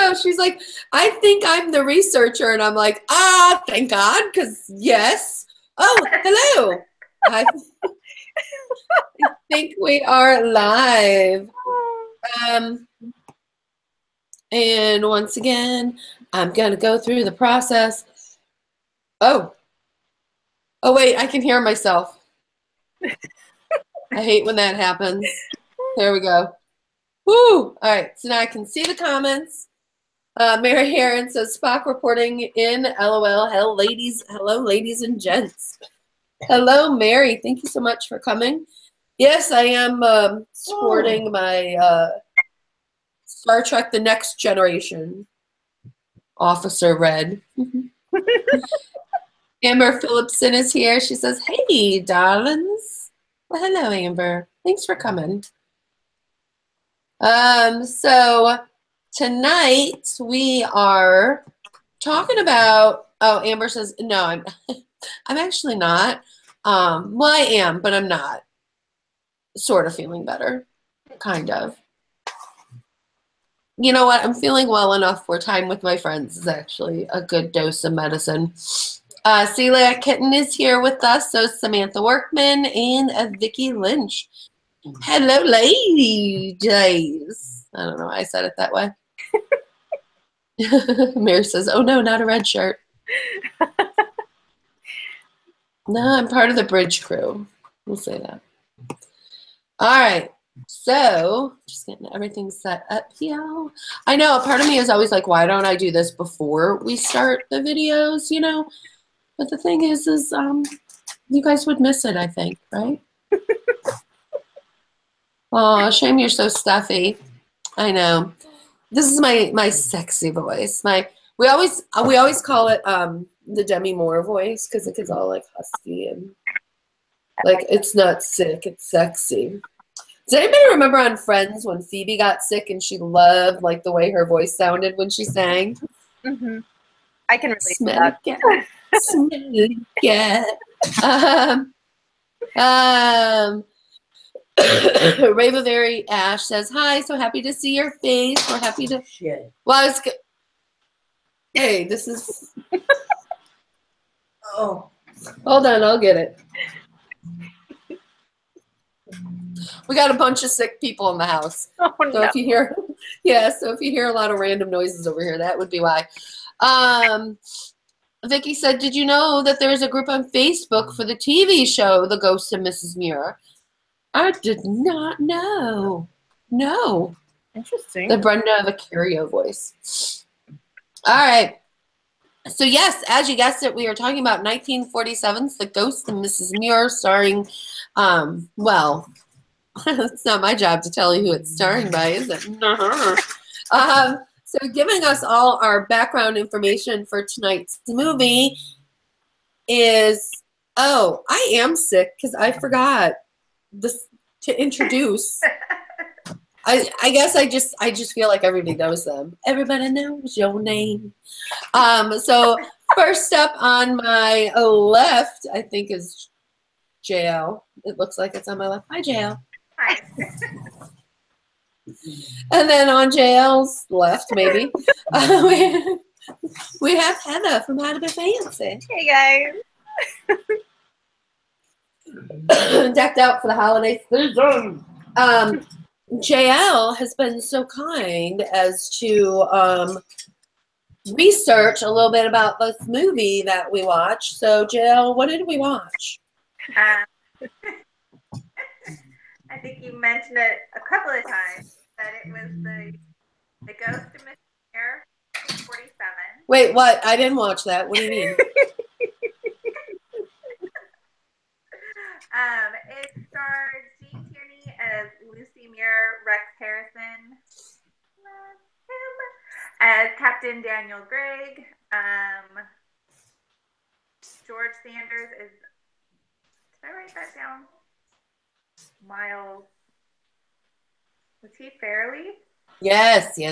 know. She's like, I think I'm the researcher. And I'm like, thank God, because yes. Oh, hello. I think we are live. And once again, I'm going to go through the process. Oh, wait, I can hear myself. I hate when that happens. There we go. Woo! All right, so now I can see the comments. Mary Heron says, Spock reporting in, LOL. Hello, ladies and gents. Hello, Mary. Thank you so much for coming. Yes, I am sporting my Star Trek The Next Generation Officer Red. Amber Phillipson is here. She says, hey, darlings. Well, hello, Amber. Thanks for coming. So tonight we are talking about, Amber says, no, I'm actually not. Well, I am, but I'm not. Sort of feeling better. Kind of. You know what? I'm feeling well enough where time with my friends is actually a good dose of medicine. Celia Kitten is here with us. So Samantha Workman and Vicki Lynch. Hello, ladies. I don't know why I said it that way. Mary says, oh no, not a red shirt. No, I'm part of the bridge crew. We'll say that. All right. So just getting everything set up here. I know a part of me is always like, why don't I do this before we start the videos, you know? But the thing is you guys would miss it, I think, right? Oh, shame you're so stuffy. I know. This is my sexy voice. We always call it the Demi Moore voice because it gets all like husky and like it's not sick, it's sexy. Does anybody remember on Friends when Phoebe got sick and she loved like the way her voice sounded when she sang? Mm-hmm. I can relate Smelly to that. Smelly cat. Ravenberry Ash says, hi, so happy to see your face. We're happy to. Shit. Well, hey, this is. Oh. Hold on, I'll get it. We got a bunch of sick people in the house. Oh, so no. if you hear, so if you hear a lot of random noises over here, that would be why. Vicki said, did you know that there's a group on Facebook for the TV show, The Ghost of Mrs. Muir? I did not know. No. Interesting. The Brenda Vicario voice. All right. So, yes, as you guessed it, we are talking about 1947's The Ghost of Mrs. Muir, starring, well, it's not my job to tell you who it's starring by, is it? So giving us all our background information for tonight's movie is, I am sick because I forgot this to introduce. I guess I just feel like everybody knows them. Everybody knows your name. So first up on my left, I think is JL. It looks like it's on my left. Hi, JL. Hi. And then on JL's left, maybe, we have Heather from How to Be Fancy. Hey, guys. Decked out for the holiday season. JL has been so kind as to research a little bit about this movie that we watched. So, JL, what did we watch? I think you mentioned it a couple of times that it was the Ghost of Miss Muir 47. Wait, what? I didn't watch that. What do you mean? It starred Jean Tierney as Lucy Muir, Rex Harrison as Captain Daniel Gregg. George Sanders is. Did I write that down? Miles. Was he Fairley? Yes. Okay,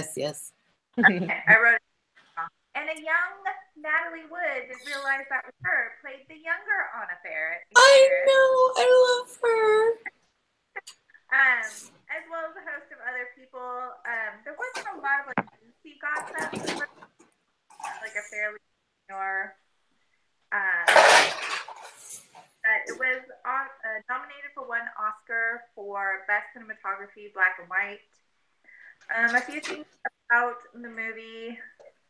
I wrote it down. And a young Natalie Wood, didn't realize that was her, played the younger Anna Faris. I know. I love her. As well as a host of other people. There wasn't a lot of like juicy gossip, like a fairly or that it was nominated for one Oscar for Best Cinematography, Black and White. A few things about the movie.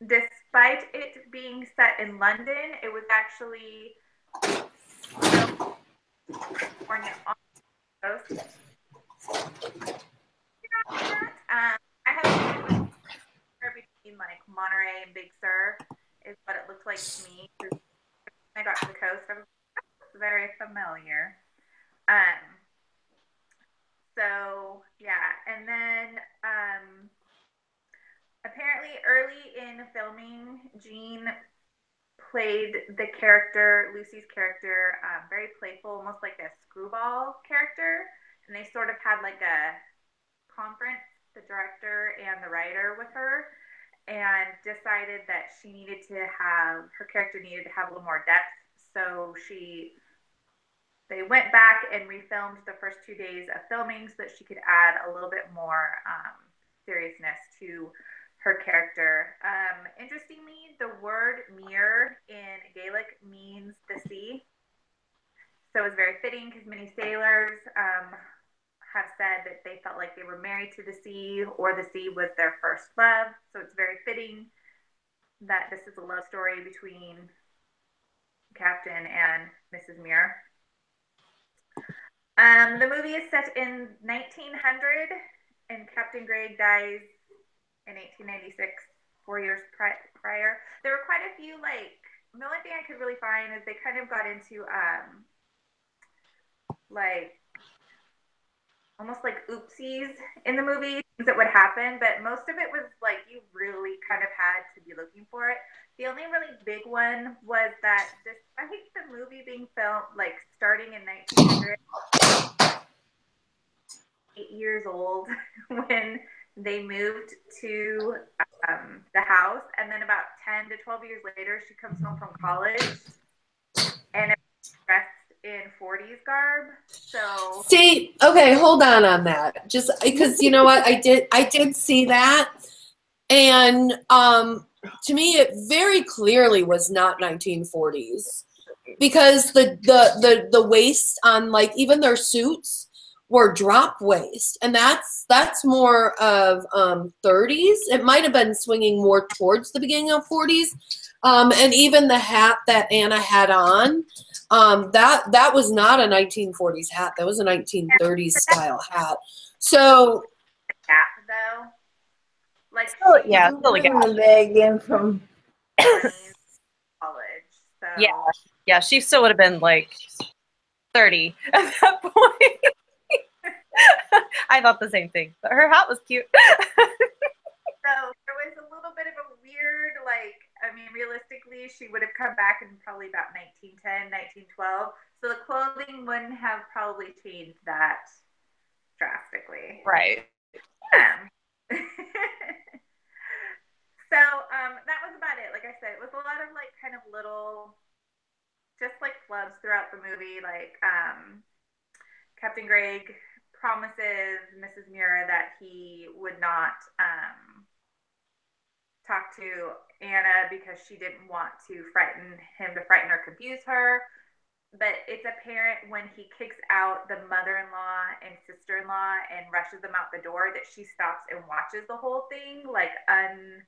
Despite it being set in London, it was actually California on the coast. I have between like Monterey and Big Sur is what it looked like to me. When I got to the coast, I was like, that's very familiar. So yeah, and then apparently early in filming, Jean played the character, Lucy's character, very playful, almost like a screwball character. And they sort of had like a conference, the director and the writer, with her, and decided that she needed to have, her character needed to have a little more depth. So they went back and refilmed the first 2 days of filming so that she could add a little bit more seriousness to her character. Interestingly, the word Muir in Gaelic means the sea. So it's very fitting because many sailors have said that they felt like they were married to the sea or the sea was their first love. So it's very fitting that this is a love story between Captain and Mrs. Muir. The movie is set in 1900 and Captain Gregg dies in 1896, 4 years prior. There were quite a few, like, the only thing I could really find is they kind of got into like almost like oopsies in the movie, things that would happen, but most of it was like you really kind of had to be looking for it. The only really big one was that I think the movie being filmed like starting in 1900, 8 years old when they moved to the house, and then about 10 to 12 years later she comes home from college and it's dressed in 40s garb. So see, okay, hold on that. Just because you know what, I did see that, and to me it very clearly was not 1940s because the waist on like even their suits were drop waist, and that's more of 30s. It might have been swinging more towards the beginning of 40s, and even the hat that Anna had on, that was not a 1940s hat. That was a 1930s style hat. So yeah, though, like still a bag in from college. So yeah, she still would have been like 30 at that point. I thought the same thing, but her hat was cute. So there was a little bit of a weird, like, I mean, realistically, she would have come back in probably about 1910, 1912. So the clothing wouldn't have probably changed that drastically. Right. So that was about it. Like I said, it was a lot of like kind of little, just like flubs throughout the movie. Like Captain Gregg promises Mrs. Muir that he would not talk to Anna because she didn't want to frighten or confuse her. But it's apparent when he kicks out the mother-in-law and sister-in-law and rushes them out the door that she stops and watches the whole thing, like unfazed.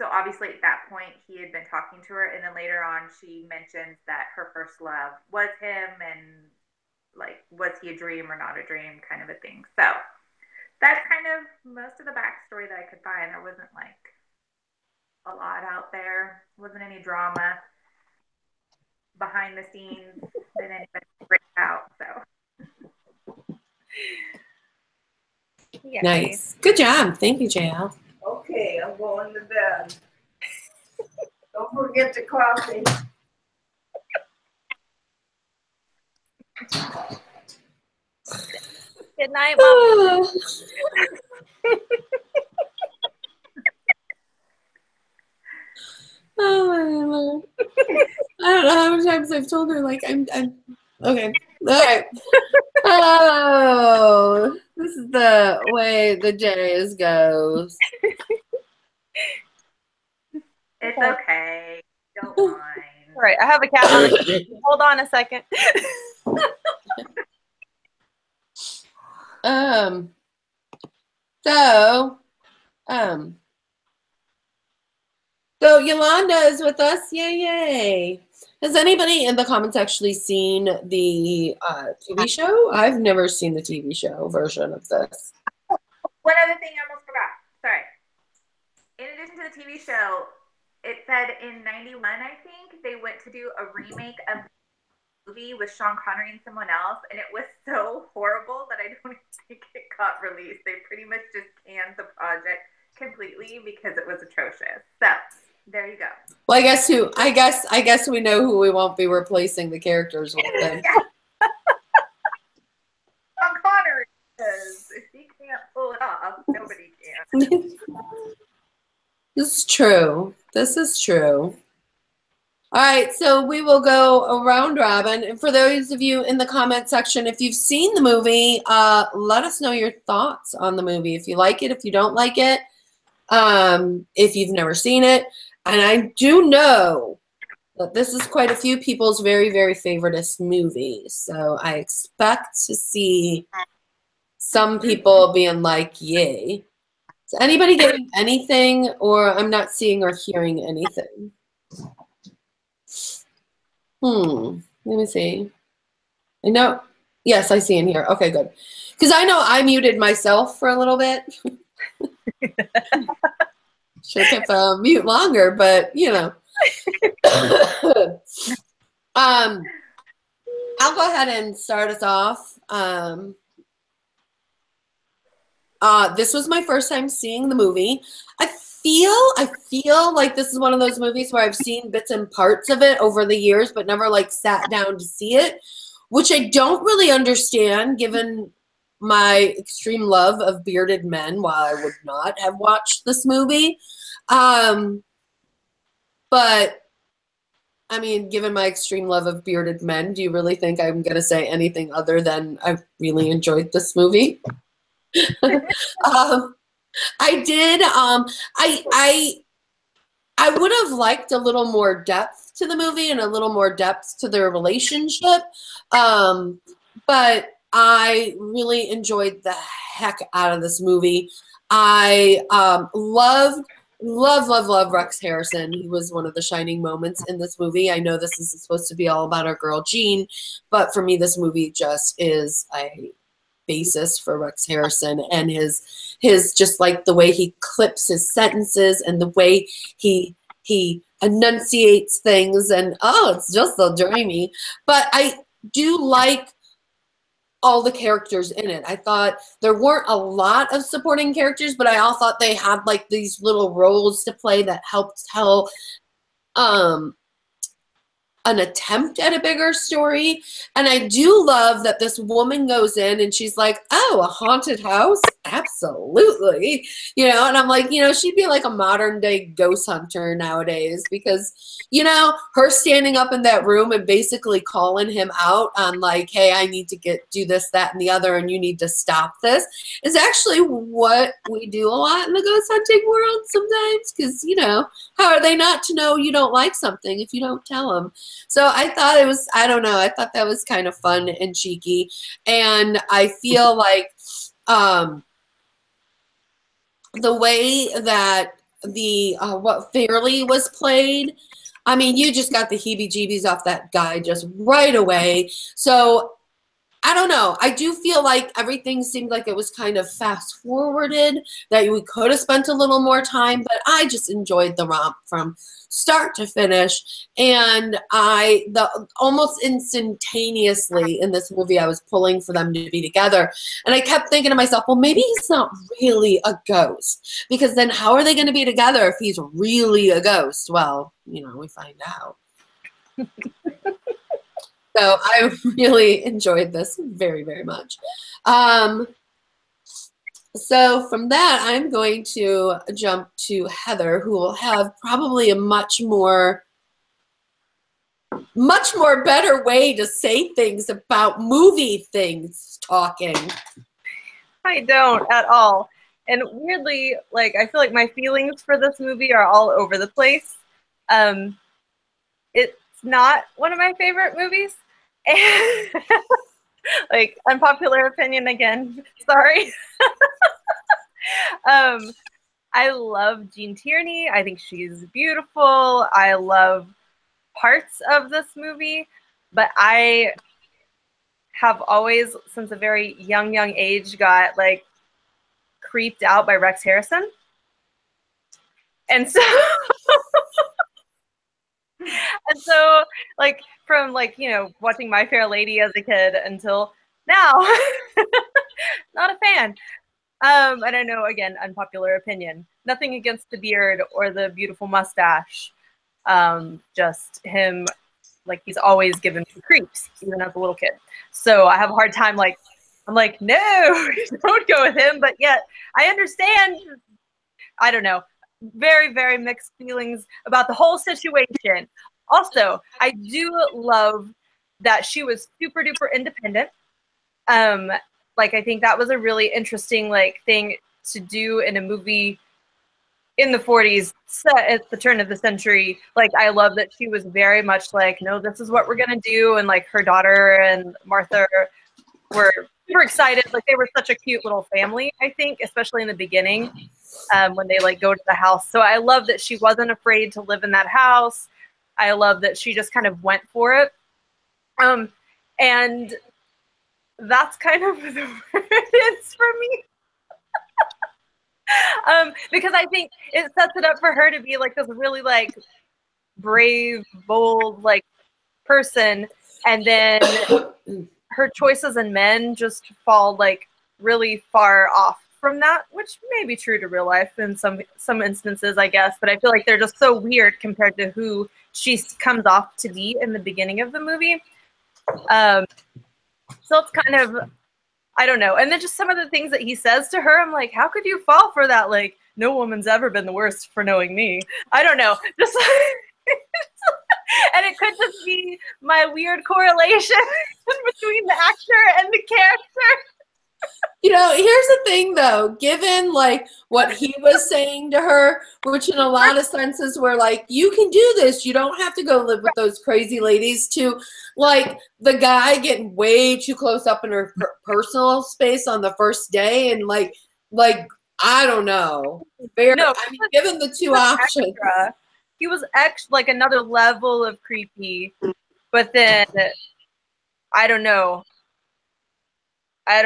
So obviously at that point he had been talking to her, and then later on she mentions that her first love was him, and like, was he a dream or not a dream kind of a thing. So that's kind of most of the backstory that I could find. There wasn't like a lot out there. Wasn't any drama behind the scenes that anybody break out. So Yeah. nice. Good job. Thank you, JL. Okay, I'm going to bed. Don't forget the coffee. Good night, Mom. Oh my Lord. I don't know how many times I've told her, like, I'm okay. All right. Oh, this is the way the days goes. It's okay. Don't mind. All right, I have a cat on the Hold on a second. So Yolanda is with us. Yay, yay. Has anybody in the comments actually seen the TV show? I've never seen the TV show version of this. One other thing I almost forgot. Sorry. In addition to the TV show, it said in 91, I think, they went to do a remake of the movie with Sean Connery and someone else, and it was so horrible that I don't think it got released. They pretty much just canned the project completely because it was atrocious. So there you go. Well, I guess we know who we won't be replacing the characters with then. Sean Connery, because if he can't pull it off, nobody can. This is true. This is true. All right, so we will go around robin. And for those of you in the comment section, if you've seen the movie, let us know your thoughts on the movie. If you like it, if you don't like it, if you've never seen it. And I do know that this is quite a few people's very, very favoriteest movie. So I expect to see some people being like, yay. Is anybody getting anything, or I'm not seeing or hearing anything? Let me see. I know. Yes, I see in here. Okay, good. Because I know I muted myself for a little bit. Should have kept mute longer, but you know. I'll go ahead and start us off. This was my first time seeing the movie. I feel like this is one of those movies where I've seen bits and parts of it over the years, but never like sat down to see it, which I don't really understand given my extreme love of bearded men, while I would not have watched this movie. But I mean, given my extreme love of bearded men, do you really think I'm going to say anything other than I really enjoyed this movie? I did. I would have liked a little more depth to the movie and a little more depth to their relationship. But I really enjoyed the heck out of this movie. I love Rex Harrison. He was one of the shining moments in this movie. I know this is supposed to be all about our girl Jean, but for me, this movie just is a basis for Rex Harrison and his just like the way he clips his sentences and the way he enunciates things, and it's just so dreamy. But I do like all the characters in it. I thought there weren't a lot of supporting characters, but I all thought they had like these little roles to play that helped tell an attempt at a bigger story. And I do love that this woman goes in and she's like, oh, a haunted house? Absolutely. You know, and I'm like, you know, she'd be like a modern day ghost hunter nowadays, because, you know, her standing up in that room and basically calling him out on like, hey, I need to do this, that, and the other, and you need to stop this, is actually what we do a lot in the ghost hunting world sometimes, because, you know, how are they not to know you don't like something if you don't tell them? So I thought it was, I don't know, I thought that was kind of fun and cheeky. And I feel like the way that the what Fairley was played, I mean, you just got the heebie-jeebies off that guy just right away. So I don't know. I do feel like everything seemed like it was kind of fast-forwarded, that we could have spent a little more time, but I just enjoyed the romp from start to finish. And almost instantaneously in this movie, I was pulling for them to be together. And I kept thinking to myself, well, maybe he's not really a ghost, because then how are they going to be together if he's really a ghost? Well, you know, we find out. So I really enjoyed this very, very much. So from that, I'm going to jump to Heather, who will have probably a much more better way to say things about movie things talking. I don't at all. And weirdly, like, I feel like my feelings for this movie are all over the place. It's not one of my favorite movies. And like, unpopular opinion again. Sorry. I love Jean Tierney. I think she's beautiful. I love parts of this movie, but I have always, since a very young age, got like creeped out by Rex Harrison. And so and so like from like, you know, watching My Fair Lady as a kid until now, not a fan. And I know, again, unpopular opinion. Nothing against the beard or the beautiful mustache. Just him, like, he's always given me creeps, even as a little kid. So I have a hard time, like, I'm like, no, don't go with him. But yet, I understand. I don't know. Very, very mixed feelings about the whole situation. Also, I do love that she was super duper independent. Like, I think that was a really interesting like thing to do in a movie in the 40s, set at the turn of the century. Like, I love that she was very much like, no, this is what we're gonna do, and like her daughter and Martha were super excited. Like, they were such a cute little family, I think, especially in the beginning, when they like go to the house. So I love that she wasn't afraid to live in that house. I love that she just kind of went for it. And that's kind of the word it's for me. Because I think it sets it up for her to be like this really like brave, bold like person, and then her choices in men just fall like really far off from that, which may be true to real life in some instances, I guess. But I feel like they're just so weird compared to who she comes off to be in the beginning of the movie. So it's kind of, I don't know. And then just some of the things that he says to her, I'm like, how could you fall for that? Like, no woman's ever been the worst for knowing me. I don't know. Just and it could just be my weird correlation between the actor and the character. You know, here's the thing though, given like what he was saying to her, which in a lot of senses were like, you can do this, you don't have to go live with those crazy ladies, to like the guy getting way too close up in her personal space on the first day, and like I don't know. Very, No, I mean, given the two options. Extra. He was like another level of creepy, but then I don't know. I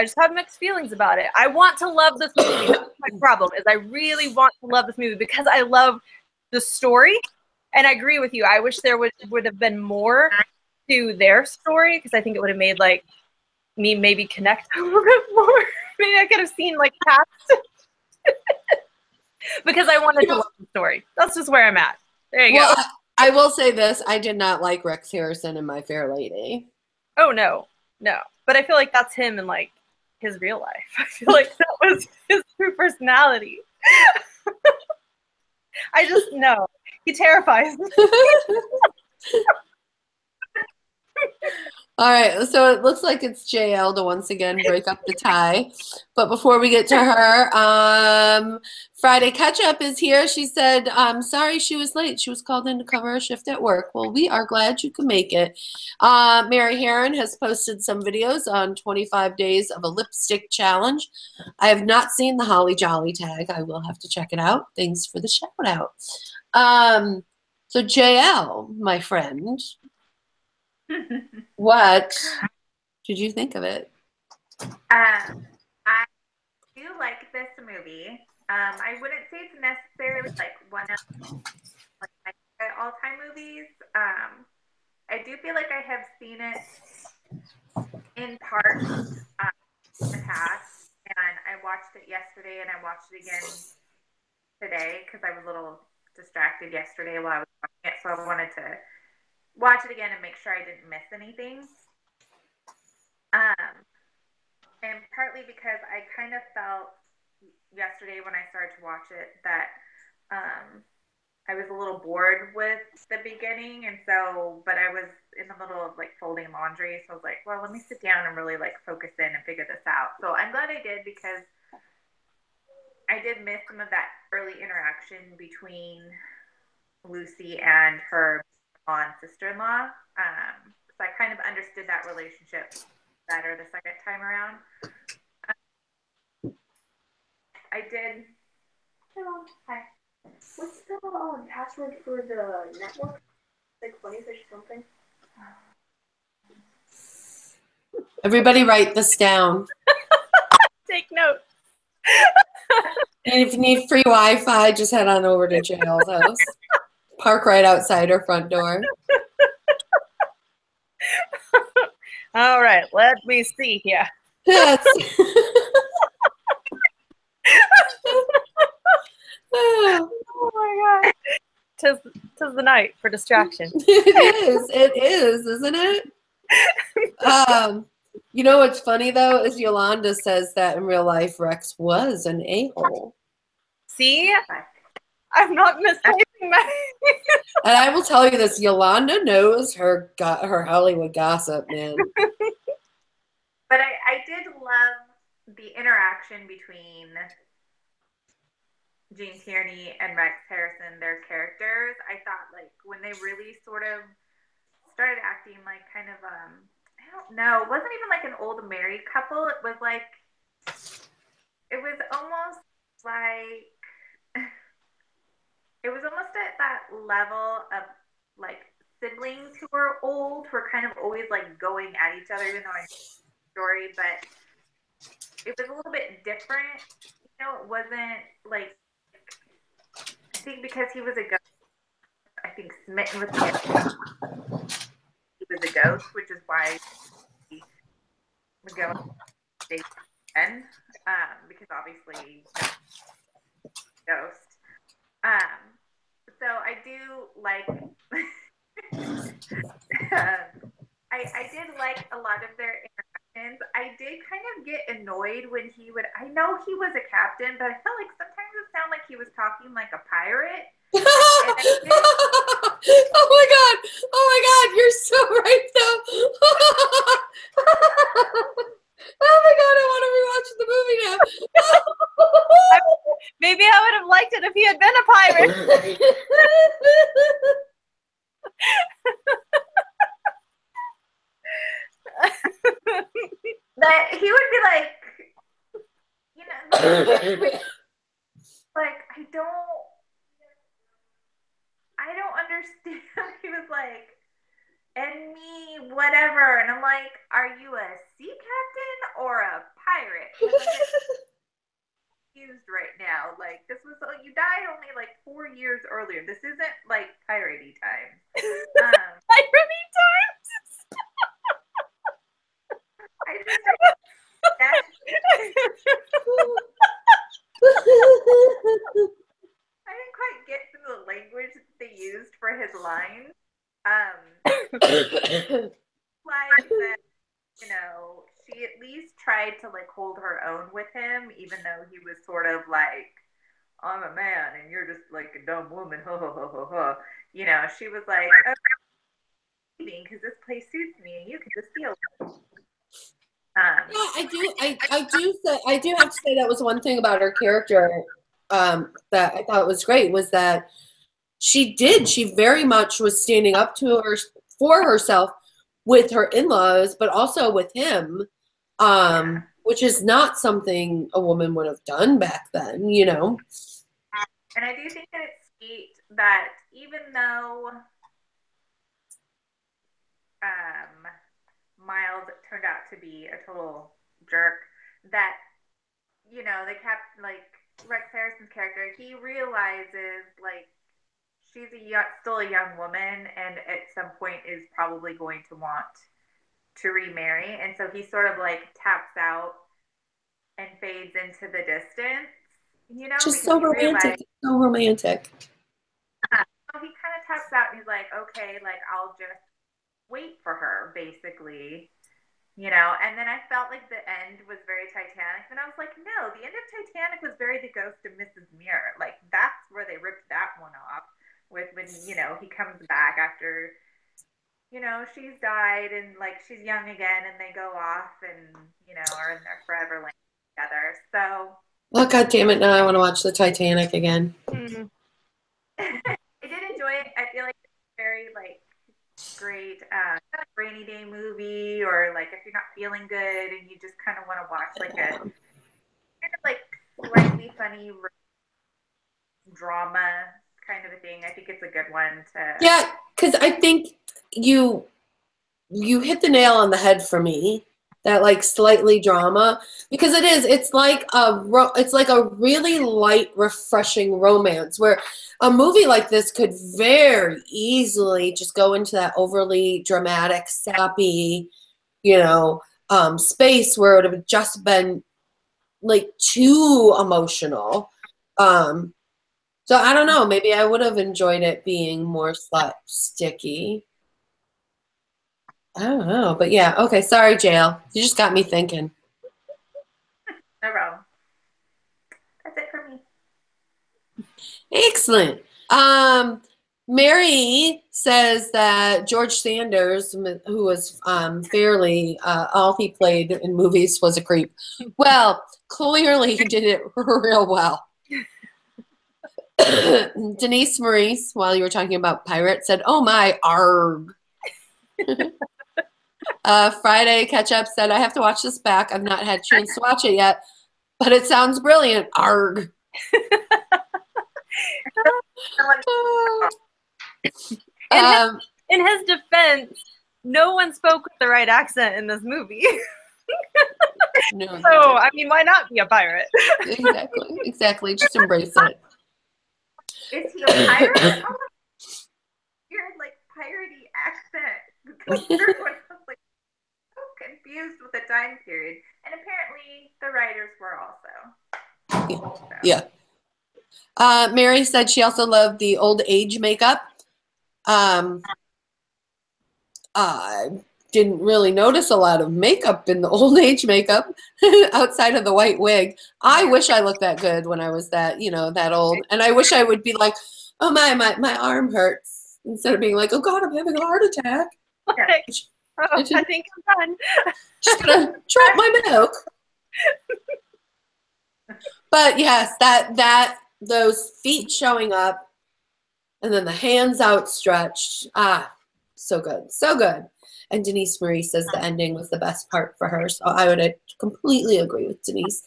just have mixed feelings about it. I want to love this movie. That's my problem, is I really want to love this movie because I love the story. And I agree with you. I wish there would have been more to their story, because I think it would have made like me maybe connect a little bit more. Maybe I could have seen like past because I wanted to love the story. That's just where I'm at. There you go. I will say this. I did not like Rex Harrison in My Fair Lady. Oh, no. But I feel like that's him in like his real life. I feel like that was his true personality. I just know. He terrifies me. All right, so it looks like it's JL to once again break up the tie. But before we get to her, Friday Catch-Up is here. She said, sorry she was late. She was called in to cover a shift at work. Well, we are glad you could make it. Mary Heron has posted some videos on 25 days of a lipstick challenge. I have not seen the Holly Jolly tag. I will have to check it out. Thanks for the shout out. So JL, my friend, what did you think of it? I do like this movie. I wouldn't say it's necessarily like one of like my all-time movies. I do feel like I have seen it in parts in the past, and I watched it yesterday, and I watched it again today because I was a little distracted yesterday while I was watching it, so I wanted to watch it again and make sure I didn't miss anything. And partly because I kind of felt yesterday when I started to watch it that I was a little bored with the beginning, and so, but I was in the middle of like folding laundry, so I was like, well, let me sit down and really like focus in and figure this out. So I'm glad I did, because I did miss some of that early interaction between Lucy and her mom and sister-in-law. So I kind of understood that relationship better the second time around. I did. Hello. Hi. What's the password for the network? Like Funnyfish something? Everybody write this down. Take note. And if you need free Wi-Fi, just head on over to Cheryl's house. Park right outside her front door. All right, let me see here. Yes. Oh. Oh my god. Tis the night for distraction. It is, isn't it? You know what's funny though is Yolanda says that in real life Rex was an a-hole. See? I'm not mistaking my And I will tell you this, Yolanda knows her Hollywood gossip, man. But I did love the interaction between Gene Tierney and Rex Harrison, their characters. I thought like when they really sort of started acting like kind of I don't know, it wasn't even like an old married couple. It was almost like it was almost at that level of like siblings who were old, who were kind of always like going at each other, even though I know the story, but it was a little bit different. You know, it wasn't like, I think because he was a ghost, I think smitten with him, he was a ghost, which is why he would go date again, because obviously ghost. So I do like I did like a lot of their interactions. I did kind of get annoyed when I know he was a captain, but I felt like sometimes it sounded like he was talking like a pirate. Oh my god, you're so right though. Oh my god, I want to rewatch the movie now. Maybe I would have liked it if he had been a pirate. That he would be like, you know, like I don't understand. He was like, and me, whatever, and I'm like, are you a sea captain or a pirate? Confused right now. Like this was you died only like 4 years earlier. This isn't like piratey time. Piratey times. I just I didn't quite get some of the language that they used for his lines. Like that, you know, she at least tried to like hold her own with him, even though he was sort of like, I'm a man and you're just like a dumb woman, ho ho ho ho ho. You know, she was like, oh, because this place suits me and you can just deal with it. Yeah, I do have to say that was one thing about her character that I thought was great was that she very much was standing up for herself with her in-laws, but also with him, which is not something a woman would have done back then, you know. And I do think that it's sweet that even though Miles turned out to be a total jerk, that, you know, they kept like Rex Harrison's character, he realizes like she's still a young woman and at some point is probably going to want to remarry, and so he sort of like taps out and fades into the distance, you know, just so romantic. So romantic. So he kind of taps out and he's like, okay, like I'll just wait for her, basically, you know. And then I felt like the end was very Titanic, and I was like, no, the end of Titanic was very The Ghost of Mrs. Muir. Like that's where they ripped that one off with when, you know, he comes back after, you know, she's died and like she's young again, and they go off and, you know, are in their forever land together. So oh god damn it, now I want to watch the Titanic again. I did enjoy great rainy day movie, or like if you're not feeling good and you just kind of want to watch like a kind of like slightly funny drama kind of a thing. I think it's a good one to. Yeah, because I think you hit the nail on the head for me. That like slightly drama, because it's like a really light, refreshing romance where a movie like this could very easily just go into that overly dramatic, sappy, space where it would have just been like too emotional. So I don't know, maybe I would have enjoyed it being more slapsticky. I don't know, but yeah, okay, sorry, Jail. You just got me thinking. No problem. That's it for me. Excellent. Mary says that George Sanders, who was fairly all he played in movies was a creep. Well, clearly he did it real well. Denise Maurice, while you were talking about pirates, said, "Oh my, arg." Friday Catch Up said, "I have to watch this back. I've not had a chance to watch it yet, but it sounds brilliant. Arg." In his defense, no one spoke with the right accent in this movie. No, so, I mean, why not be a pirate? Exactly. Just embrace it. Is he a pirate? Oh, weird, like, piratey accent. Because everyone was like so confused with the time period. And apparently the writers were also. Yeah. Mary said she also loved the old age makeup. I didn't really notice a lot of makeup in the old age makeup outside of the white wig. I wish I looked that good when I was that old. And I wish I would be like, oh my arm hurts, instead of being like, oh God, I'm having a heart attack. Like, I think I'm done. Just gonna drop my milk. But yes, those feet showing up and then the hands outstretched. So good. So good. And Denise Marie says the ending was the best part for her. So I would completely agree with Denise.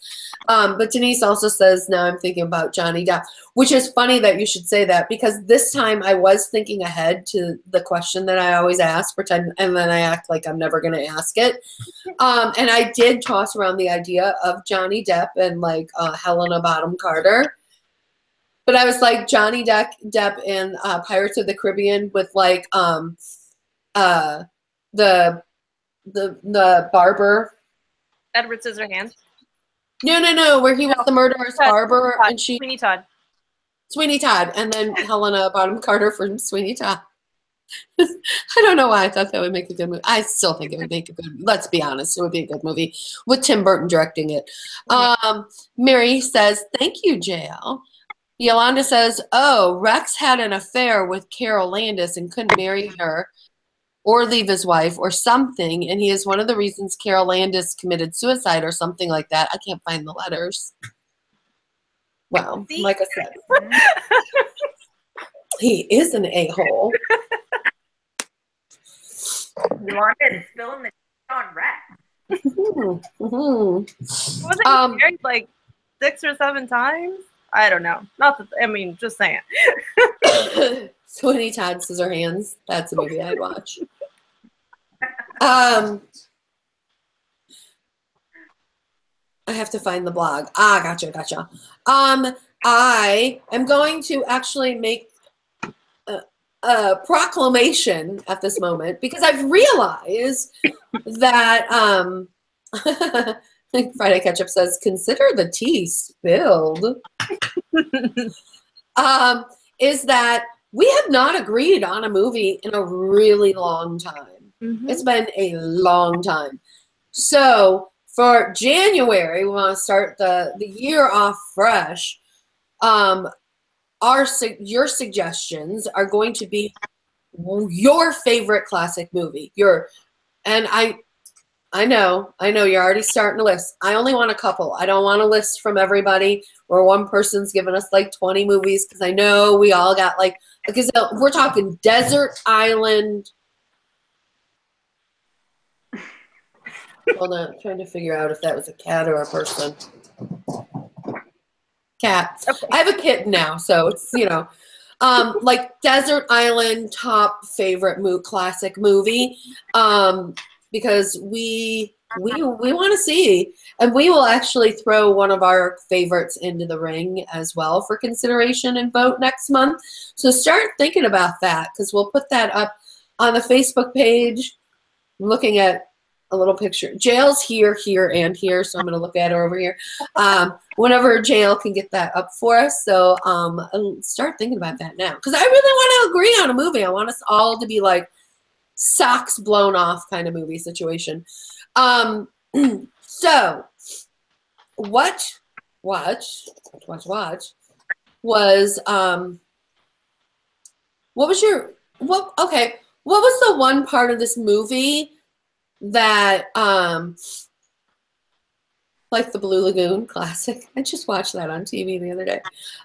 But Denise also says, now I'm thinking about Johnny Depp, which is funny that you should say that, because this time I was thinking ahead to the question that I always ask, and then I act like I'm never going to ask it. And I did toss around the idea of Johnny Depp and like Helena Bonham Carter. But I was like Johnny Depp in Pirates of the Caribbean with like the barber. Edward Scissorhands. No, where he was the murderous barber and she Sweeney Todd, and then Helena Bonham Carter from Sweeney Todd. I don't know why I thought that would make a good movie. I still think it would make a good. Let's be honest, it would be a good movie with Tim Burton directing it. Mary says, "Thank you, JL." Yolanda says, "Oh, Rex had an affair with Carol Landis and couldn't marry her or leave his wife or something, and he is one of the reasons Carol Landis committed suicide or something like that." I can't find the letters. Well, like I said, he is an a-hole. Yolanda spilling the on Rex. Wasn't he married like 6 or 7 times? I don't know. Not that, I mean, just saying. Sweeney Todd Scissorhands. That's a movie I'd watch. I have to find the blog. Gotcha. I am going to actually make a proclamation at this moment, because I've realized that Friday Ketchup says, consider the tea spilled. Is that we have not agreed on a movie in a really long time. Mm-hmm. It's been a long time. So for January, we want to start the year off fresh. Your suggestions are going to be your favorite classic movie. I know you're already starting to list. I only want a couple. I don't want a list from everybody where one person's giving us like 20 movies, because I know we all got like, because we're talking desert island Hold on, I'm trying to figure out if that was a cat or a person. Cat. Okay. I have a kitten now, so it's, you know, like Desert Island, top favorite classic movie, because we want to see, and we will actually throw one of our favorites into the ring as well for consideration and vote next month. So start thinking about that, because we'll put that up on the Facebook page. I'm looking at a little picture. Jail's here, and here, so I'm going to look at her over here. Whenever Jail can get that up for us. So I'll start thinking about that now, because I really want to agree on a movie. I want us all to be like socks blown off kind of movie situation. So what was what was the one part of this movie that like the Blue Lagoon classic? I just watched that on TV the other day.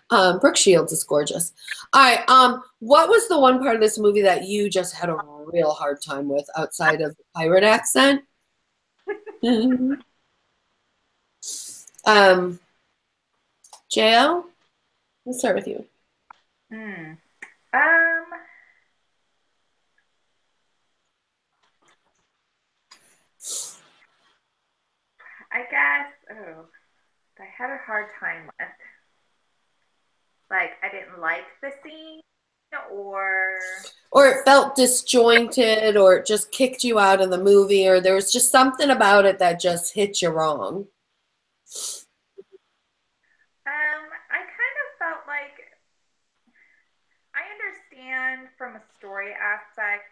Brooke Shields is gorgeous. All right, what was the one part of this movie that you just had a real hard time with outside of the pirate accent? JL, let's start with you. I guess, I had a hard time with. Like, I didn't like the scene, or it felt disjointed, or it just kicked you out of the movie, or there was just something about it that just hit you wrong. I kind of felt like, I understand from a story aspect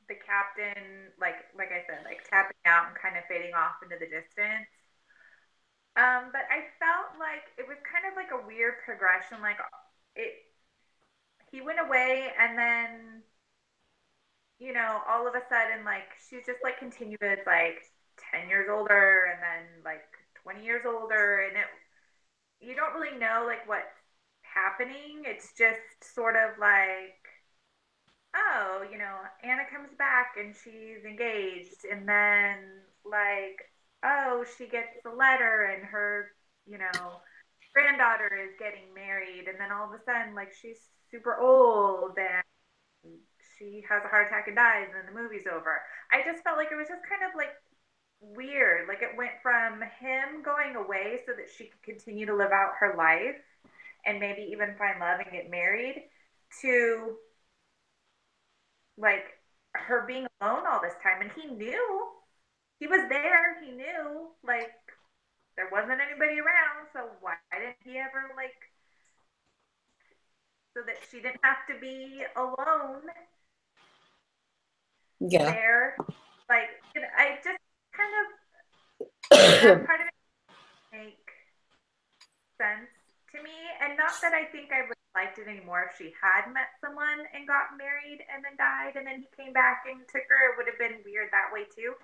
the captain, like I said, like tapping out and kind of fading off into the distance. But I felt like it was kind of like a weird progression. Like he went away, and then, you know, all of a sudden, like she's just like continued like 10 years older, and then like 20 years older, and you don't really know like what's happening. It's just sort of like, oh, you know, Anna comes back and she's engaged, and then like, oh, she gets a letter and her, you know, granddaughter is getting married, and then all of a sudden like she's super old and she has a heart attack and dies, and then the movie's over. I just felt like it was just kind of like weird. Like it went from him going away so that she could continue to live out her life and maybe even find love and get married, to like her being alone all this time. And he knew, he was there, he knew like there wasn't anybody around, so why didn't he ever like, so that she didn't have to be alone there? Like, I just kind of, that part of it make sense to me. And not that I think I would have liked it anymore if she had met someone and got married and then died and then he came back and took her. It would have been weird that way too.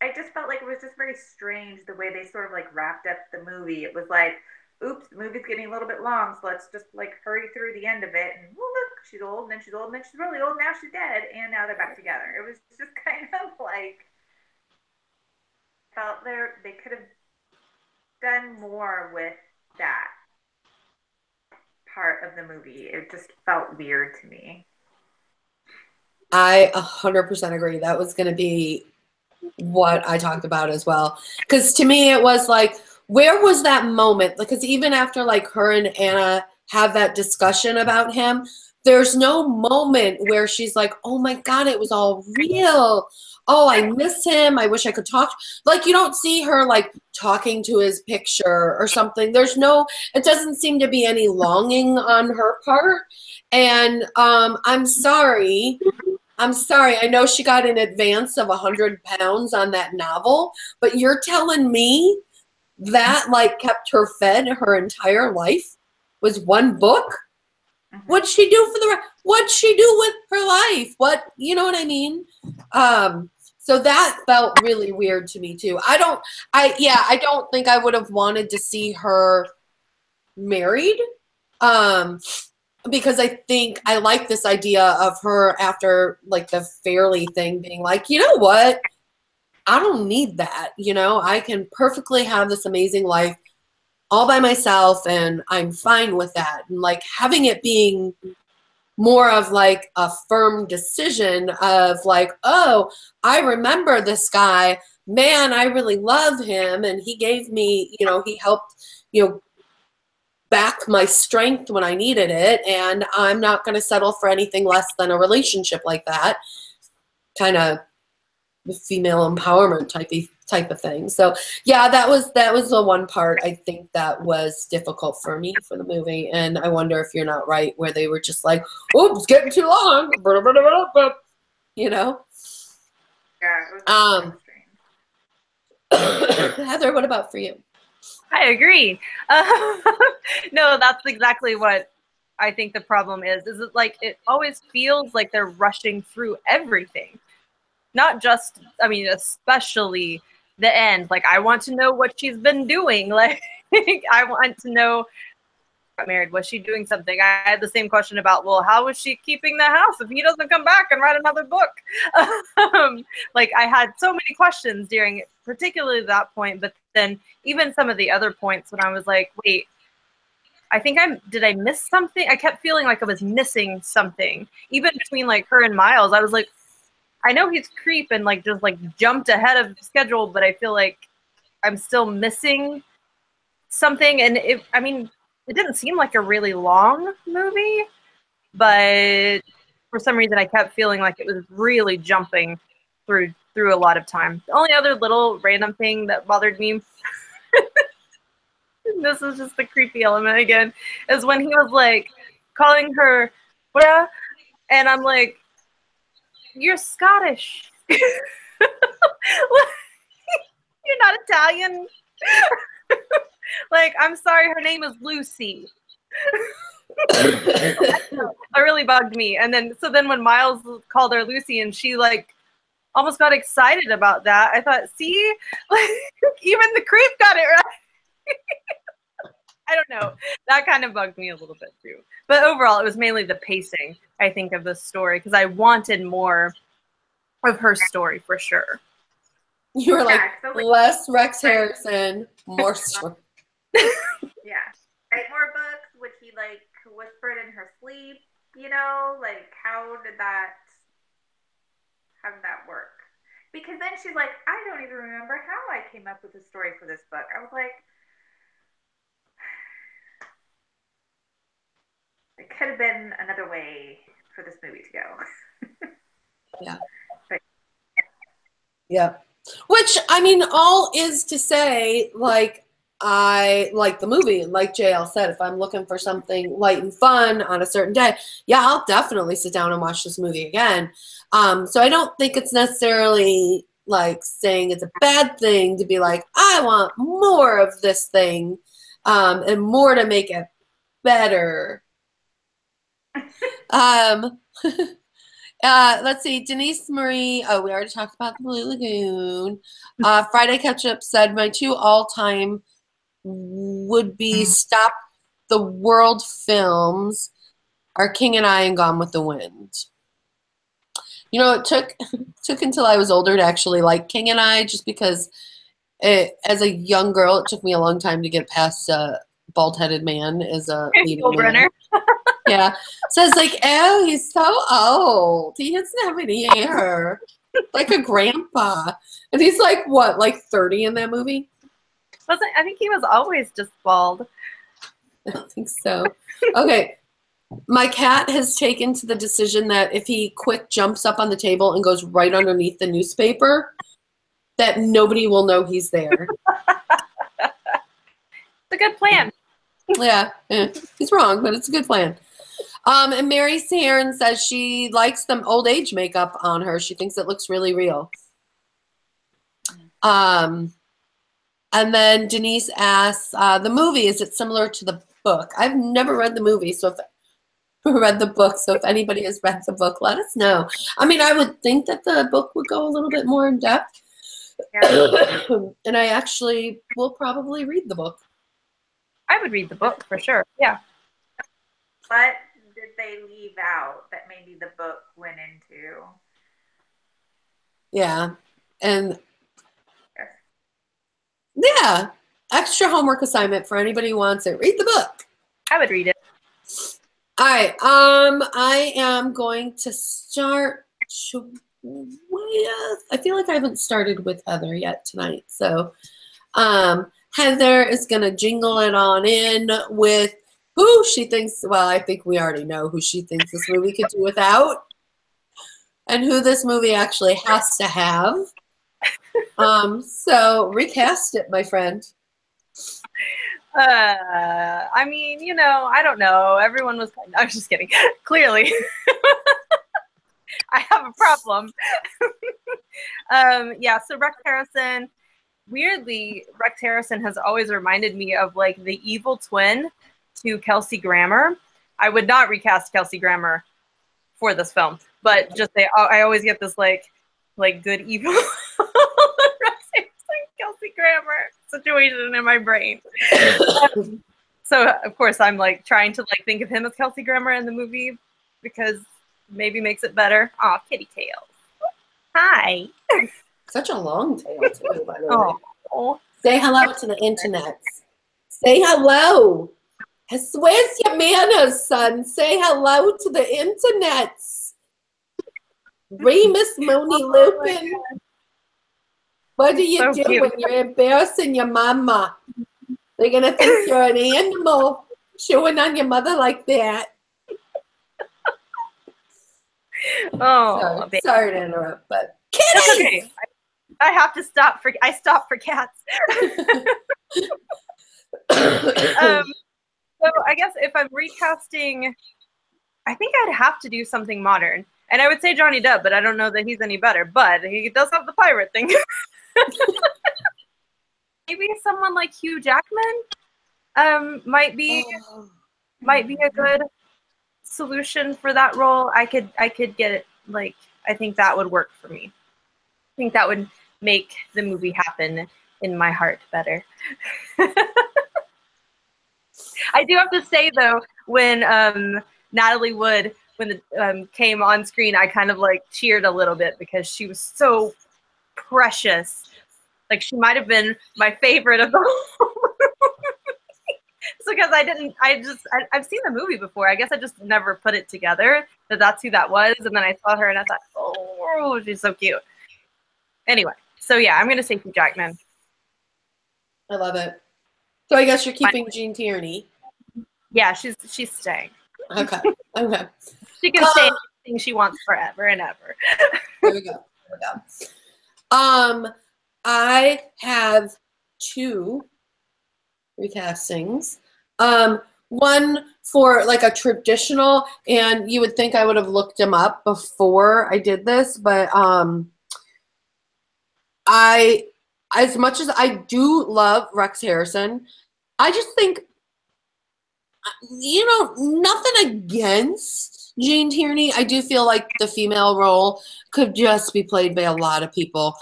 I just felt like it was just very strange the way they sort of like wrapped up the movie. It was like, oops, the movie's getting a little bit long, so let's just like hurry through the end of it. And well, look, she's old, and then she's old, and then she's really old, now she's dead, and now they're back together. It was just kind of like, felt they could have done more with that part of the movie. It just felt weird to me. I 100% agree. That was going to be what I talked about as well. Because to me, it was like, where was that moment? Because even after like her and Anna have that discussion about him, there's no moment where she's like, oh my God, it was all real. Oh, I miss him. I wish I could talk. Like, you don't see her like talking to his picture or something. There's no, it doesn't seem to be any longing on her part. And I'm sorry. I know she got an advance of 100 pounds on that novel, but you're telling me that like kept her fed her entire life was one book? What'd she do for the, what'd she do with her life? What, you know what I mean? So that felt really weird to me too. I don't think I would have wanted to see her married. Because I think I like this idea of her after like the Fairly thing being like, you know what? I don't need that. You know, I can perfectly have this amazing life all by myself, and I'm fine with that. And like having it being more of like a firm decision of like, oh, I remember this guy, man, I really love him, and he gave me, you know, he helped, you know, back my strength when I needed it, and I'm not going to settle for anything less than a relationship like that. Kind of female empowerment type of thing. So yeah, that was the one part I think that was difficult for me for the movie. And I wonder if you're not right, where they were just like, oh, it's getting too long, you know. Yeah, it was strange. Heather, what about for you? I agree. No, that's exactly what I think the problem is. Is it like it always feels like they're rushing through everything. Not just, I mean, especially the end. Like, I want to know what she's been doing. Like, I want to know, got married, was she doing something? I had the same question about, well, how is she keeping the house if he doesn't come back and write another book? Like, I had so many questions during particularly that point, but then even some of the other points when I was like, wait, I think did I miss something? I kept feeling like I was missing something. Even between like her and Miles, I was like, I know he's creep and like just like jumped ahead of schedule, but I feel like I'm still missing something. And I mean, it didn't seem like a really long movie, but for some reason I kept feeling like it was really jumping through a lot of time. The only other little random thing that bothered me, this is just the creepy element again, is when he was like calling her, "What?" And I'm like, you're Scottish. You're not Italian. Like, I'm sorry, her name is Lucy. It really bugged me. And then, so then when Miles called her Lucy and she like almost got excited about that, I thought, see, like, even the creep got it right. I don't know. That kind of bugged me a little bit too. But overall, it was mainly the pacing, I think, of the story, because I wanted more of her story for sure. You were like, less Rex Harrison, more story. Yeah. Write more books, which he like whispered in her sleep, you know, like how did that work? Because then she's like, I don't even remember how I came up with the story for this book. I was like, it could have been another way for this movie to go. Yeah. But, yeah. Which, I mean, all is to say, like, I like the movie, and like JL said, if I'm looking for something light and fun on a certain day, yeah, I'll definitely sit down and watch this movie again. So I don't think it's necessarily like saying it's a bad thing to be like, I want more of this thing, and more to make it better. Let's see, Denise Marie. Oh, we already talked about the Blue Lagoon. Friday Ketchup said my two all-time would be stop the world films are King and I and Gone with the Wind. You know, it took until I was older to actually like King and I, just because as a young girl, it took me a long time to get past bald-headed man as a leading man. Yeah. So it's like, oh, he's so old. He doesn't have any hair. Like a grandpa. And he's like, what, like 30 in that movie? I think he was always just bald. I don't think so. Okay. My cat has taken to the decision that if he quick jumps up on the table and goes right underneath the newspaper, that nobody will know he's there. It's a good plan. Yeah. He's wrong, but it's a good plan. And Mary Sarin says she likes the old age makeup on her. She thinks it looks really real. And then Denise asks, the movie, is it similar to the book? I've never read the movie, so if anybody has read the book, let us know. I mean, I would think that the book would go a little bit more in depth. Yeah. And I actually will probably read the book. I would read the book for sure. Yeah. What did they leave out that maybe the book went into? Yeah. And Yeah. Extra homework assignment for anybody who wants it. Read the book. I would read it. All right. I am going to start with, I feel like I haven't started with Heather yet tonight. So Heather is going to jingle it on in with who she thinks, well, I think we already know who she thinks this movie could do without and who this movie actually has to have. So recast it, my friend. I mean, you know, I don't know. Everyone was, I was just kidding. Clearly. I have a problem. Yeah, so Rex Harrison, weirdly, Rex Harrison has always reminded me of like the evil twin to Kelsey Grammer. I would not recast Kelsey Grammer for this film, but just I always get this like good evil Rex Harrison, Kelsey Grammer situation in my brain. So of course I'm like trying to like think of him as Kelsey Grammer in the movie because maybe makes it better. Aw, kitty tails. Hi. Such a long tail too, by the way. Oh. Say hello to the internet. Say hello. Where's your manners, son? Say hello to the internet. Remus Mooney Lupin. What do you So do cute. when you're embarrassing your mama? They're going to think you're an animal chewing on your mother like that. Oh, sorry to interrupt, but that's okay. I have to stop I stop for cats. So I guess if I'm recasting, I think I'd have to do something modern. And I would say Johnny Depp, but I don't know that he's any better. But he does have the pirate thing. Maybe someone like Hugh Jackman might be a good solution for that role. I could get it, like, I think that would work for me. I think that would make the movie happen in my heart better. I do have to say though, when Natalie Wood came on screen, I kind of like cheered a little bit because she was so precious. Like she might have been my favorite of the whole movie. It's because I've seen the movie before. I guess I just never put it together that that's who that was. And then I saw her and I thought, oh, she's so cute. Anyway, so yeah, I'm gonna say Hugh Jackman. I love it. So I guess you're keeping Jean Tierney. Yeah, she's staying. Okay. Okay. She can say anything she wants forever and ever. There we go. I have two recastings. One for like a traditional, and you would think I would have looked him up before I did this, but as much as I do love Rex Harrison, I just think, you know, nothing against Jean Tierney. I do feel like the female role could just be played by a lot of people,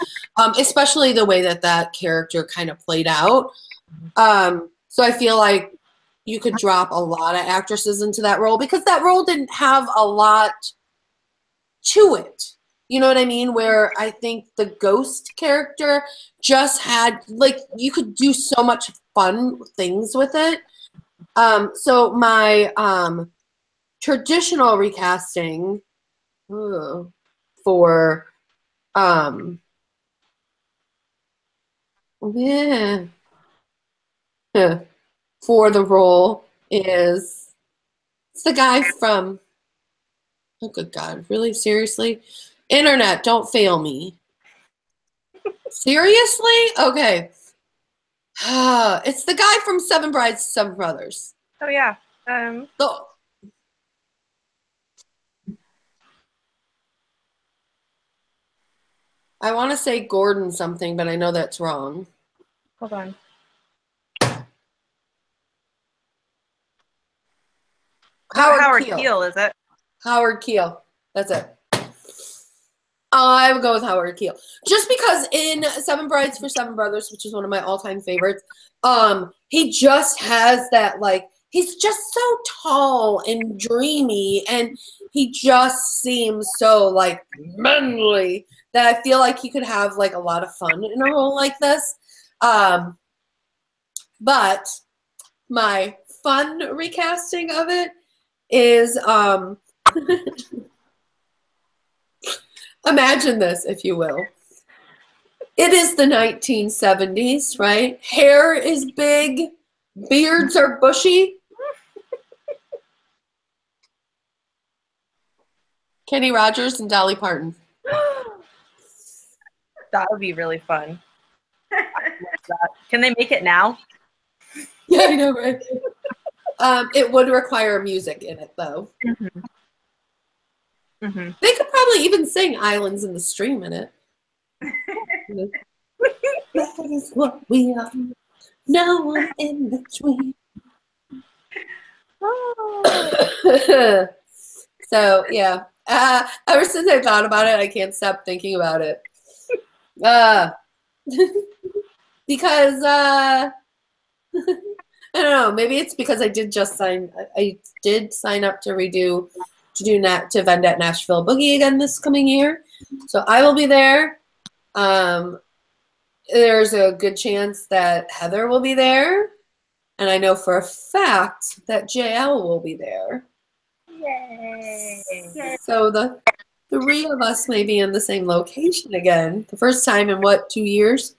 especially the way that character kind of played out. So I feel like you could drop a lot of actresses into that role because that role didn't have a lot to it. You know what I mean? Where I think the ghost character just had, like, you could do so much fun things with it. So my traditional recasting for for the role is, it's the guy from, oh good God, really? Seriously? Internet, don't fail me. Seriously? Okay. It's the guy from Seven Brides, Seven Brothers. Oh yeah. So, I want to say Gordon something, but I know that's wrong. Hold on. Howard Keel, is it? Howard Keel. That's it. I would go with Howard Keel. Just because in Seven Brides for Seven Brothers, which is one of my all-time favorites, he just has that, like, he's just so tall and dreamy, and he just seems so, like, manly that I feel like he could have, like, a lot of fun in a role like this. But my fun recasting of it is imagine this, if you will. It is the 1970s, right? Hair is big, beards are bushy. Kenny Rogers and Dolly Parton. That would be really fun. I love that. Can they make it now? Yeah, I know, right? It would require music in it, though. Mm-hmm. Mm-hmm. They could probably even sing Islands in the Stream in it. That is what we are. No one in between. Oh. So, yeah. Ever since I thought about it, I can't stop thinking about it. Because, I don't know, maybe it's because I did sign up to do Vendette Nashville Boogie again this coming year. So I will be there. There's a good chance that Heather will be there. And I know for a fact that JL will be there. Yay. So the three of us may be in the same location again. The first time in what, 2 years?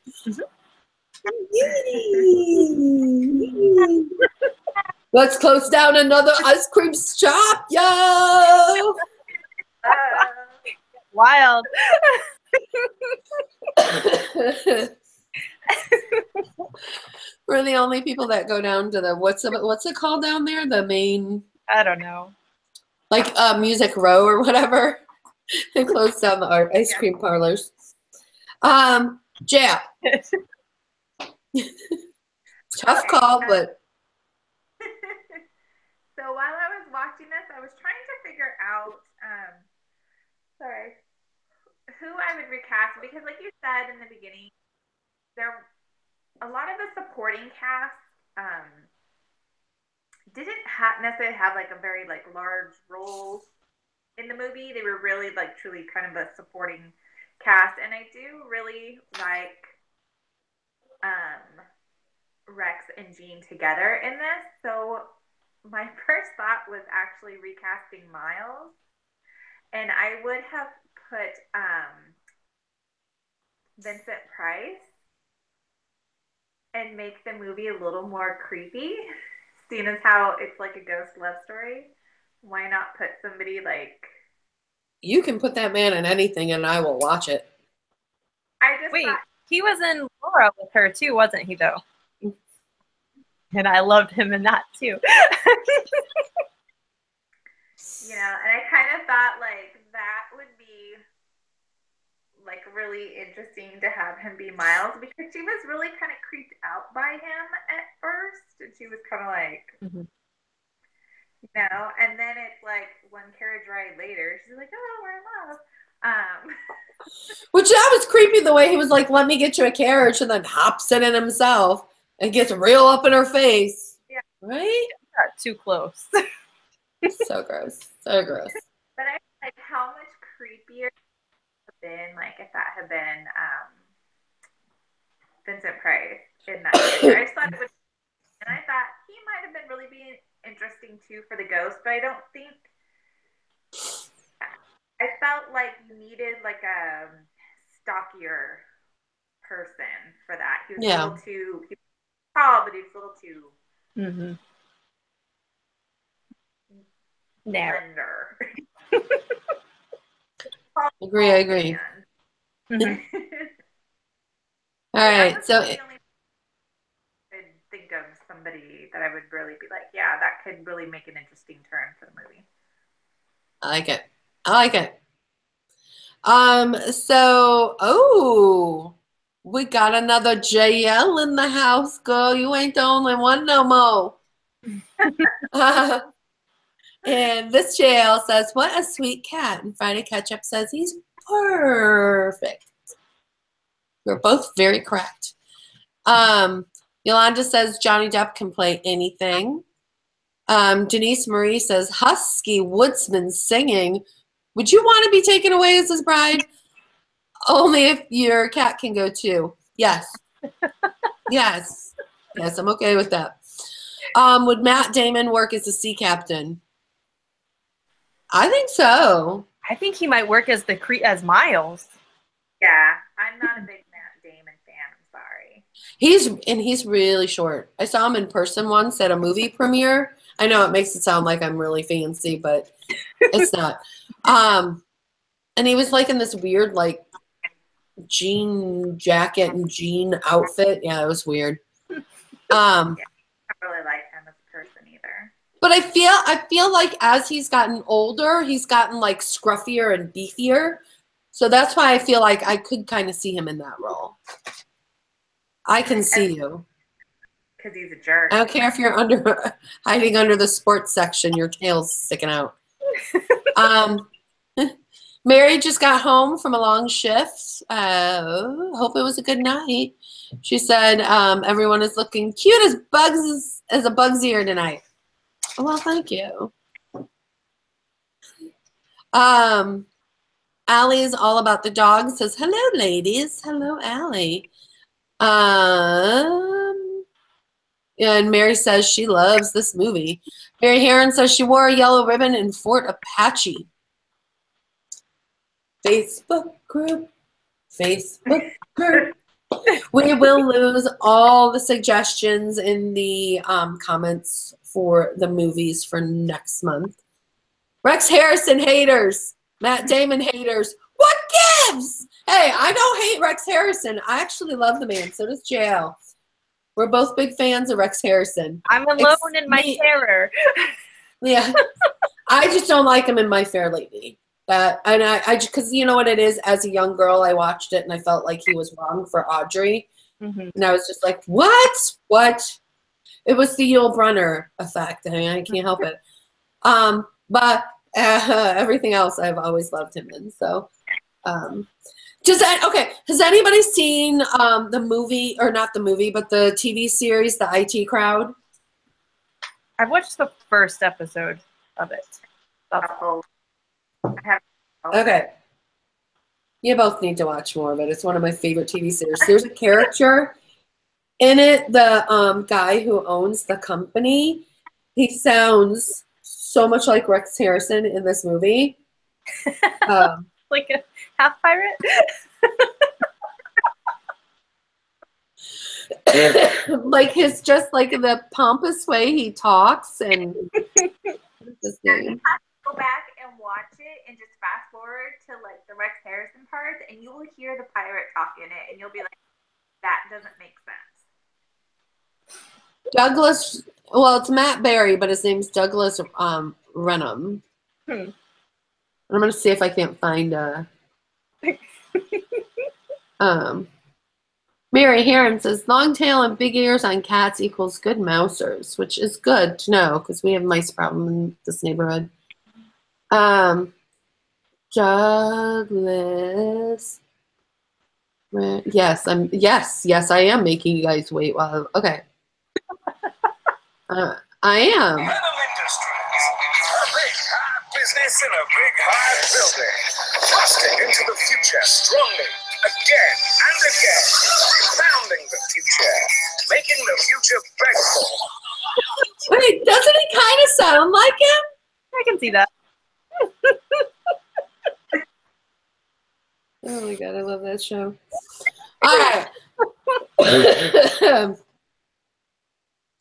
Let's close down another ice cream shop, yo! Wild. We're the only people that go down to the what's it called down there? The main, I don't know. like Music Row or whatever. They closed down the ice cream parlors. Yeah. Tough call, but so while I was watching this, I was trying to figure out who I would recast, because like you said in the beginning, a lot of the supporting cast didn't necessarily have like a very like large role in the movie. They were really like truly kind of a supporting cast, and I do really like Rex and Jean together in this. So my first thought was actually recasting Miles, and I would have put Vincent Price and make the movie a little more creepy, seeing as how it's like a ghost love story. Why not put somebody like... You can put that man in anything and I will watch it. Wait, he was in Laura with her too, wasn't he, though? And I loved him in that too. And I kind of thought like that would be like really interesting to have him be Miles, because she was really kind of creeped out by him at first, and she was kind of like, and then it's like one carriage ride later, she's like, oh, we're in love. Which that was creepy, the way he was like, let me get you a carriage, and then hops in it himself and gets real up in her face. Yeah. Right? Not too close. So gross. So gross. But I like how much creepier it would have been like if that had been Vincent Price in that character. I just thought it would, and I thought he might have been really being interesting too for the ghost, but I don't think, I felt like you needed like a stockier person for that. He was a little too tall, but he was a little too slender. I agree. All right, so I could think of somebody that I would really be like, yeah, that could really make an interesting turn for the movie. I like it. So we got another JL in the house, girl. You ain't the only one no more. And this JL says, what a sweet cat. And Friday Ketchup says he's perfect. We're both very correct. Yolanda says Johnny Depp can play anything. Denise Marie says, husky woodsman singing. Would you want to be taken away as his bride? Only if your cat can go too. Yes. Yes. Yes, I'm okay with that. Would Matt Damon work as a sea captain? I think so. I think he might work as as Miles. Yeah, I'm not a big Matt Damon fan. I'm sorry. He's really short. I saw him in person once at a movie premiere. I know it makes it sound like I'm really fancy, but it's not. And he was like in this weird like jean jacket and jean outfit. Yeah, it was weird. Yeah, I don't really like him as a person either. But I feel like as he's gotten older, he's gotten like scruffier and beefier. So that's why I feel like I could kind of see him in that role. I can see you. Because he's a jerk. I don't care if you're hiding under the sports section, your tail's sticking out. Mary just got home from a long shift. Hope it was a good night. She said everyone is looking cute as a bug's ear tonight. Well, thank you. Allie is all about the dog. Says hello, ladies. Hello, Allie. And Mary says she loves this movie. Mary Heron says she wore a yellow ribbon in Fort Apache. Facebook group. We will lose all the suggestions in the comments for the movies for next month. Rex Harrison haters. Matt Damon haters. What gives? Hey, I don't hate Rex Harrison. I actually love the man. So does JL. We're both big fans of Rex Harrison. I'm alone in my terror. Yeah. I just don't like him in My Fair Lady. And I just, because you know what it is, as a young girl, I watched it and I felt like he was wrong for Audrey. Mm-hmm. And I was just like, what? It was the Yul Brynner effect. I mean, I can't help it. But everything else I've always loved him in. So, has anybody seen the movie, or not the movie, but the TV series, The IT Crowd? I've watched the first episode of it. That's all. Okay. You both need to watch more of it. It's one of my favorite TV series. There's a character in it, the guy who owns the company. He sounds so much like Rex Harrison in this movie. Like a half pirate? Like the pompous way he talks and what's his name? Go back and watch it and just fast forward to like the Rex Harrison part, and you will hear the pirate talk in it, and you'll be like, that doesn't make sense. Douglas, well, it's Matt Berry, but his name's Douglas Renham. I'm gonna see if I can't find Mary Heron says long tail and big ears on cats equals good mousers, which is good to know because we have mice problem in this neighborhood. Douglas. Yes, I am making you guys wait while okay. I am. Metal Industries, a big high business in a big high building, thrusting into the future strongly, again and again, founding the future, making the future beggable. Wait, doesn't it kind of sound like him? I can see that. Oh my god, I love that show. All right.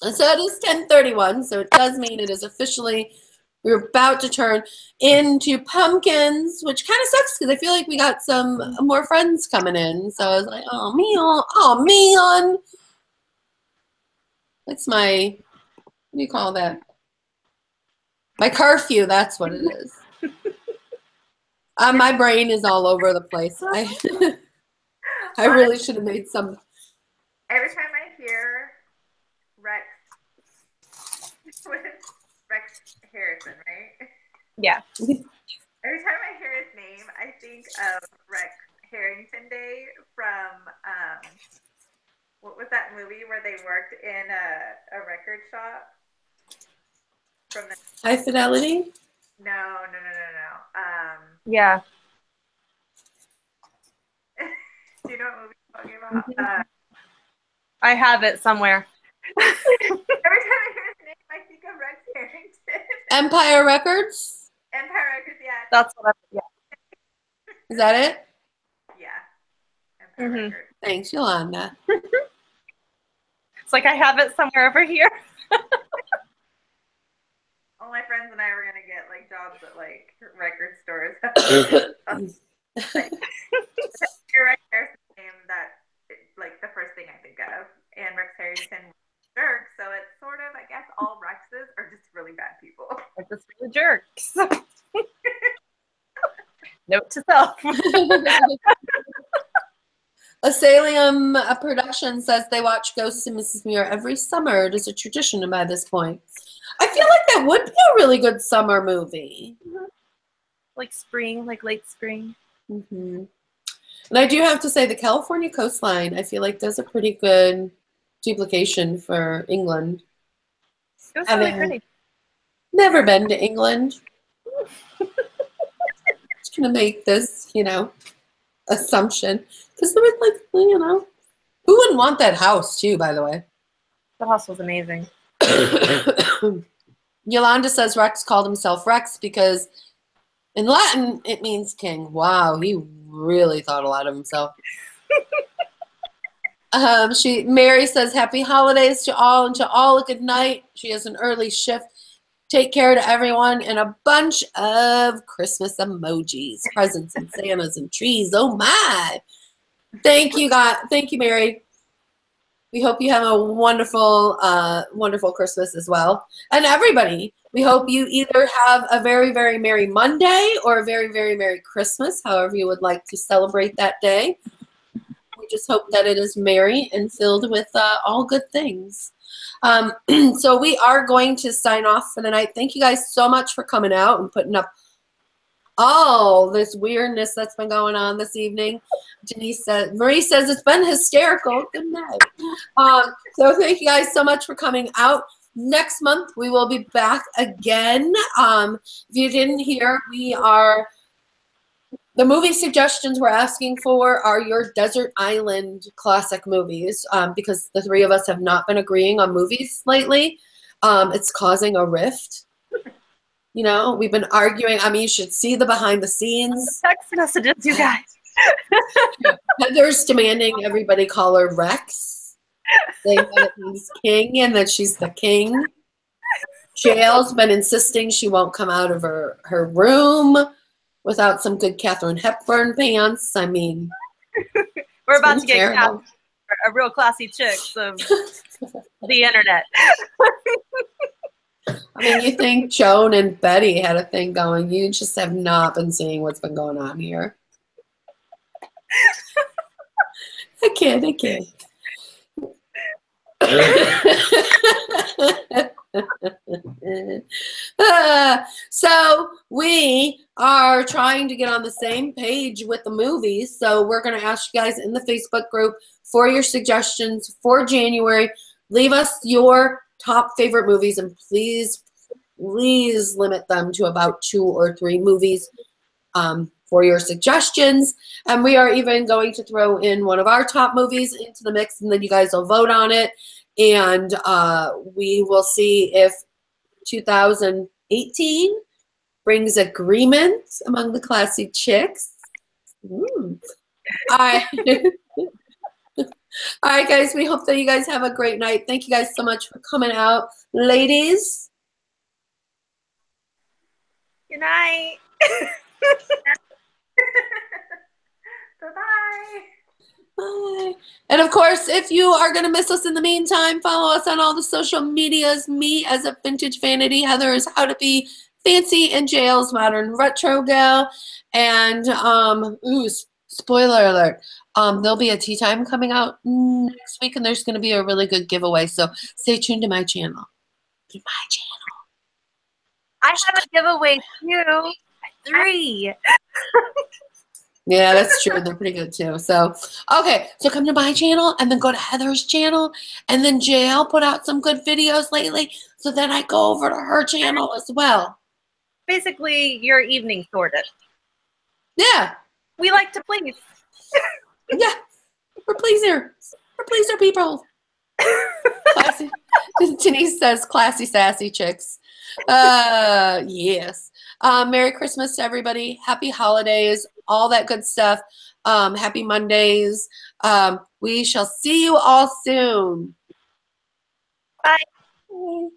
So it is 10:31, so it does mean it is officially, we're about to turn into pumpkins, which kind of sucks because I feel like we got some more friends coming in. So I was like, oh man. It's my, what do you call that? My curfew, that's what it is. My brain is all over the place. I really should have made some. Every time I hear Rex Harrison, right? Yeah. Every time I hear his name, I think of Rex Harrington Day from what was that movie where they worked in a record shop? From the High Fidelity? No. Yeah. Do you know what movie I'm talking about? I have it somewhere. Every time I hear his name, I think of Rex Harrington. Empire Records? Empire Records, yeah. That's what yeah. Is that it? Yeah. Empire Records. Thanks, Yolanda. It's like I have it somewhere over here. All my friends and I were gonna get like jobs at like record stores. Rex Harrison's name that like the first thing I think of, and Rex Harrington was a jerk, so it's sort of I guess all Rexes are just really bad people. They're just really jerks. Note to self. Asalium Production says they watch Ghosts and Mrs. Muir every summer. It is a tradition by this point. I feel like that would be a really good summer movie. Like spring, like late spring. And I do have to say the California coastline, I feel like does a pretty good duplication for England. It was really pretty. Never been to England. Just gonna make this, assumption. Because there was like, who wouldn't want that house too, by the way? The house was amazing. Yolanda says Rex called himself Rex because in Latin it means king. Wow, he really thought a lot of himself. Mary says happy holidays to all and to all a good night. She has an early shift. Take care to everyone and a bunch of Christmas emojis, presents and Santas and trees. Oh my. Thank you, God. Thank you, Mary. We hope you have a wonderful, wonderful Christmas as well. And everybody, we hope you either have a very, very Merry Monday or a very, very Merry Christmas, however you would like to celebrate that day. We just hope that it is merry and filled with all good things. So we are going to sign off for the night. Thank you guys so much for coming out and putting up all this weirdness that's been going on this evening. Marie says it's been hysterical. Good night. So thank you guys so much for coming out. Next month we will be back again. If you didn't hear, the movie suggestions we're asking for are your desert island classic movies, because the three of us have not been agreeing on movies lately. It's causing a rift. We've been arguing. I mean, you should see the behind the scenes. Text messages, you guys. Heather's demanding everybody call her Rex. Saying that it means king and that she's the king. Jail's been insisting she won't come out of her room without some good Katharine Hepburn pants. I mean, we're about to get a real classy chicks of the internet. I mean, you think Joan and Betty had a thing going. You just have not been seeing what's been going on here. I kid. So we are trying to get on the same page with the movies. So we're going to ask you guys in the Facebook group for your suggestions for January. Leave us your top favorite movies, and please limit them to about 2 or 3 movies for your suggestions. And we are even going to throw in one of our top movies into the mix, and then you guys will vote on it. And we will see if 2018 brings agreement among the classy chicks. All right. All right, guys, we hope that you guys have a great night. Thank you guys so much for coming out. Ladies. Good night. Bye-bye. Bye. And of course, if you are going to miss us in the meantime, follow us on all the social medias. Me as a vintage vanity. Heather is how to be fancy, and Jail's modern retro gal. And spoiler alert. There'll be a tea time coming out next week, and there's going to be a really good giveaway. So stay tuned to my channel. I have a giveaway too. 3. Yeah, that's true. They're pretty good too. So, okay. So come to my channel and then go to Heather's channel. And then JL put out some good videos lately. So then I go over to her channel as well. Basically, your evening sorted. Yeah. We like to please. Yeah. We're pleaser. We're pleaser people. Bye. Denise says, classy, sassy chicks. Yes. Merry Christmas to everybody. Happy holidays, all that good stuff. Happy Mondays. We shall see you all soon. Bye. Bye.